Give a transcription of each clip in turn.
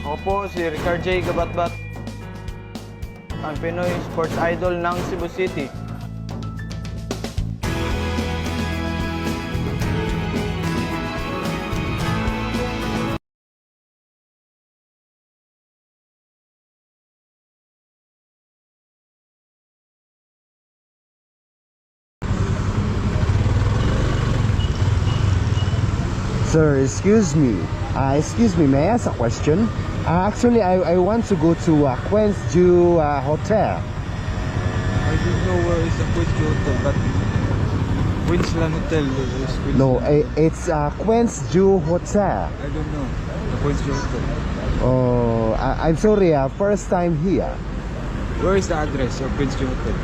Ako po si Ricard J. Gabatbat, ang Pinoy sports idol ng Cebu City. Sir, excuse me, may I ask a question? Actually, I want to go to Queensju Hotel. I don't know where is the Queensland Hotel, but Queensland Hotel is Queensland. No, it's Queensju Hotel. I don't know. The Queensland Hotel. Oh, I'm sorry, first time here. Where is the address of Queensland Hotel?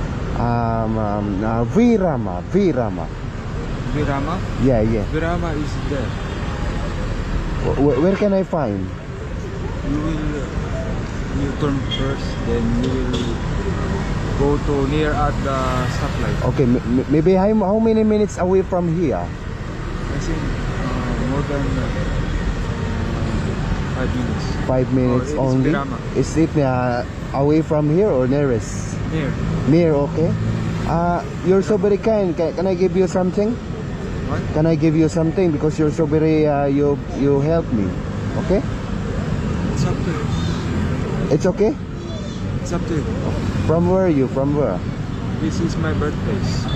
Virama. Virama? Yeah. Virama is there. Where can I find? You turn first, then you will go to near at the stoplight. Okay, maybe how many minutes away from here? I think more than 5 minutes. 5 minutes Oh, it's only. Virama. Is it away from here or nearest? Near. Near, okay. You're so very kind. Can I give you something? What? Can I give you something because you're so very you help me? Okay? It's up to you. It's okay? It's up to you. From where are you? From where? This is my birthplace.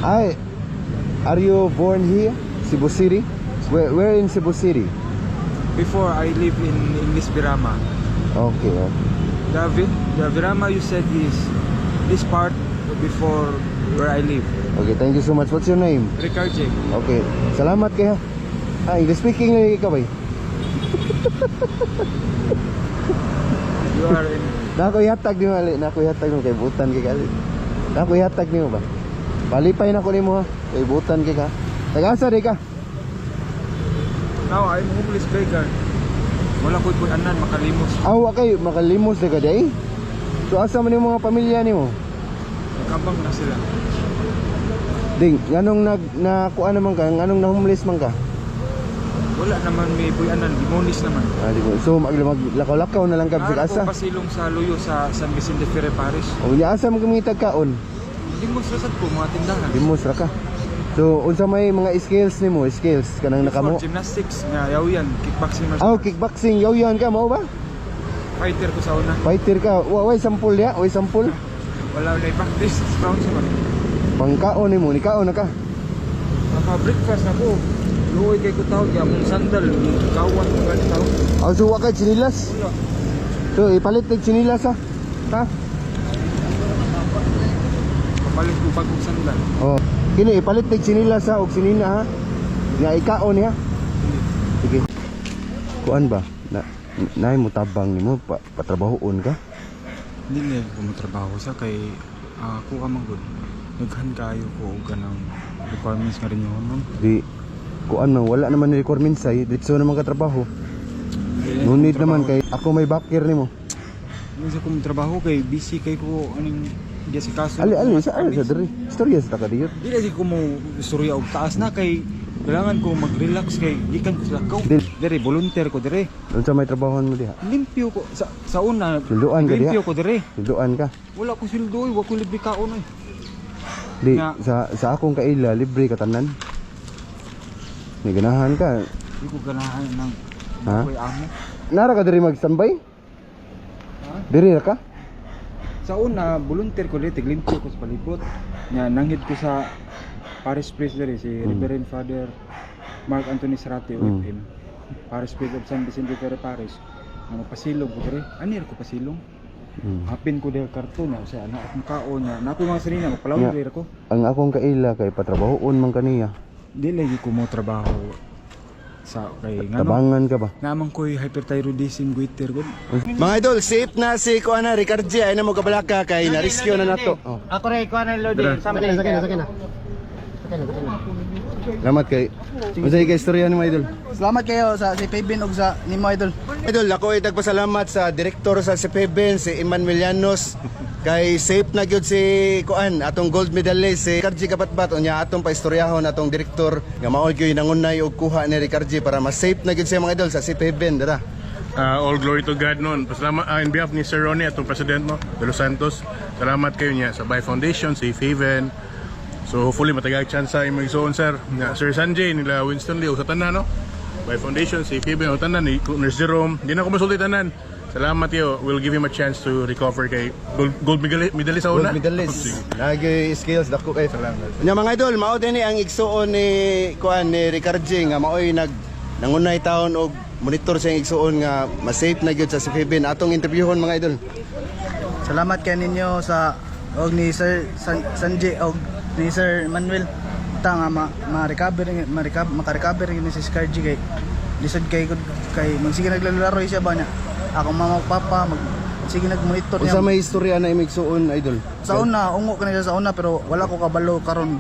Are you born here? Cebu City? Where in Cebu City? Before I live in this Virama. Okay. The Virama you said is this part before where I live. Okay, thank you so much. What's your name? Ricard J. Okay. Salamat kaya. English speaking lagi ka ba? You are in. Nakuhatag ni mo ali, nakuhatag mo kay butan kay gali. Nakuhatag ni mo ba? Palipay na ko nimo ha. Kay butan kay ka. Tagasa di ka. Now I'm homeless beggar. Wala ko'y anan makalimos. Awa kay makalimos di ka day. So asa man yung mga pamilya nimo? Nagkambang na sila. Ding, nganong nakuha naman ka? Nganong na-homeless man ka? Wala naman may buyanan, demonis naman. Di ko. So maglakaw-lakaw na lang ka sa asa. Ako pasilong sa Luyo sa San Vicente Ferrer Parish. O ya asa mo kumitag kaon? Demons sa sad ko mga tindahan. Dimos ra ka. So unsa may mga skills nimo? Skills kanang nakamo? For gymnastics, nga yaw yan, kickboxing. Kickboxing, yaw-yawan ka mao ba? Fighter ko sa una. Fighter ka. Way sampol ya, way sampol. Wala na practice round sa man. Pangkaon nimo, ni kaon na ka. Naka-breakfast na ko. Luoy kay ko tawag, yung sandal, kawan ko ganit tawag. So wa kay chinilas. Wala. So ipalit og chinilas ha. Ha? Kapalit ko bagong sandal. Oh. Kini ipalit og chinilas ha og sinina ha. Nga ikaon niya. Sige. Kuan ba? Nay mo tabang nimo patrabahoon ka? Hindi na ko matrabaho sa kay ako ka man good. Naghan kayo ko og kanang requirements nga rin yun. Di kuan man wala naman ni requirements ay ditso naman ka trabaho. No need naman kay ako may backer nimo. Hindi sa kong trabaho kay busy kay ko aning di sa kaso. Ali sa diri. Storya sa ka diyo. Di lagi ko mo istorya og taas na kay kailangan ko mag-relax kay gikan ko sa lakaw. Dire volunteer ko dire. Unsa may trabahoan mo diha? Limpyo ko sa una. Sulduan ka diha? Limpyo ko dire. Sulduan ka. Wala ko sildo, wa ko libre kaon oy. Di Nga. sa akong kaila libre ka tanan. May ganahan ka. Di ko ganahan ng Ha? ako'y amo. Nara ka diri mag-standby? Ha? Diri ra ka? Sa una, volunteer ko dito, limpyo ko sa palibot. Nga, nanghit ko sa Parish Priest diri, si Reverend Father Mark Anthony Sarate, OFM. Parish Priest of San Vicente Ferrer Parish. Nga, pasilong ko diri. Anir ko pasilong. Hapin ko dahil karton na, siya, na akong kaon niya. Na ako mga sanina, magpalawin Nga. diri ko. Ang akong kaila kay patrabahoon man kaniya. Di lagi ko mo trabaho sa kay ngano. Tabangan ka ba? Naman ko'y hyperthyroidism goiter gud. Mga idol, safe na si Kuana Ricard J. Ay na mo kabalaka kay na-rescue na nato. Oh. Ako rin, kuha na loading. Sama na, sakay na. Salamat kay. Masay kay istorya ni mga idol. Salamat kayo sa si Pebin ug sa Nimo Idol. Idol, ako ay nagpasalamat sa direktor sa CPBN, si Emmanuel Llanos. Kay safe na gyud si Kuan, atong gold medalist si Ricard J. Kapatbat. Unya atong paistoryahon atong direktor nga maol gyud nangunay og kuha ni Ricard J. para mas safe na gyud siya mga idol sa CPBN dara. All glory to God noon. Pasalamat in behalf ni Sir Ronnie atong President no, de Los Santos. Salamat kayo niya sa Bay Foundation, Safe Haven. So hopefully matagag chance sa imong igsoon sir. Nga Sir Sanjay nila Winston Lee sa tanan no. Bay Foundation, Safe Haven o tanan ni Nurse Jerome. Di na ko masulti tanan. Salamat yo. We'll give him a chance to recover kay gold medalist sa una. Gold medalist. Nagi skills dako kay salamat. Nya mga idol, mao din ni ang igsuon ni kuan ni Ricardo nga maoy nangunay taon og monitor sa igsuon nga ma-safe na gyud sa Sifibin. Atong interviewon mga idol. Salamat kay ninyo sa og ni Sir Sanjay og ni Sir Manuel ta nga maka-recover ni si Scarji kay lisod kay magsige naglalaro siya ba niya. Ako mama ug papa sige nagmonitor niya. Usa may istorya na imigsuon idol. Sa una ungo kanila sa una pero wala ko kabalo karon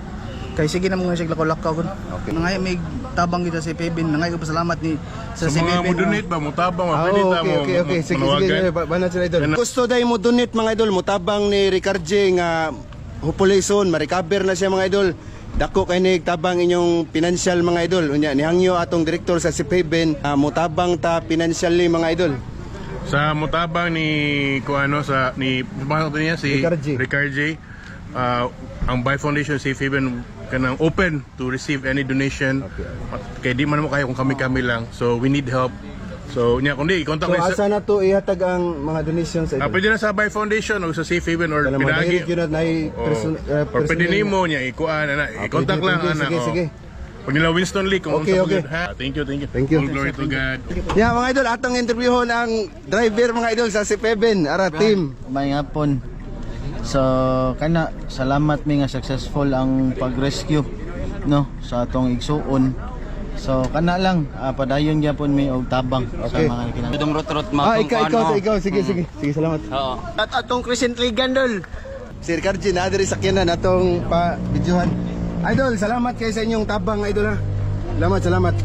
kay sige na mga siya lakaw kun. Okay. Nangay may tabang kita si Pebin nangay ko pasalamat ni Sa si mga Pebin. mo donate ba, mo tabang, mo pwede ta mo okay. Sige, banat sila idol. Gusto day mo donate mga idol, mutabang ni Ricardo nga hopulison, ma-recover na siya mga idol. Dako kay ni tabang inyong financial mga idol. Unya nihangyo atong direktor sa Sifibin, mutabang ta financially mga idol. Sa mutabang ni kuano sa ni niya si Ricardo J. ang Bay Foundation Safe Haven kanang open to receive any donation. Kay di man mo kaya kung kami lang. So we need help. So nya kundi i-contact So ni asa na to ihatag ang mga donations idol? pwede na sa Bay Foundation o sa Safe Haven or Kailangan pinagi. direct yun at Or pwede nimo niya ikuan na i-contact lang ana. Sige. Pag nila Winston Lee kung Okay, sa okay. Thank you. Thank you. All glory to God. Yeah, mga idol, atong interviewon ang driver mga idol sa Sifibin, ara team. May hapon. So kana salamat mi nga successful ang pag-rescue no sa atong igsuon. So kana lang padayon gyapon mi og tabang Okay. sa mga kinahanglan. Itong rot Ikaw, sige, salamat. Oo. At atong Crescent Lee Gandol. Si Ricardo na diri sakyanan atong pa videohan. Idol, salamat kay sa inyong tabang idol ha. Salamat.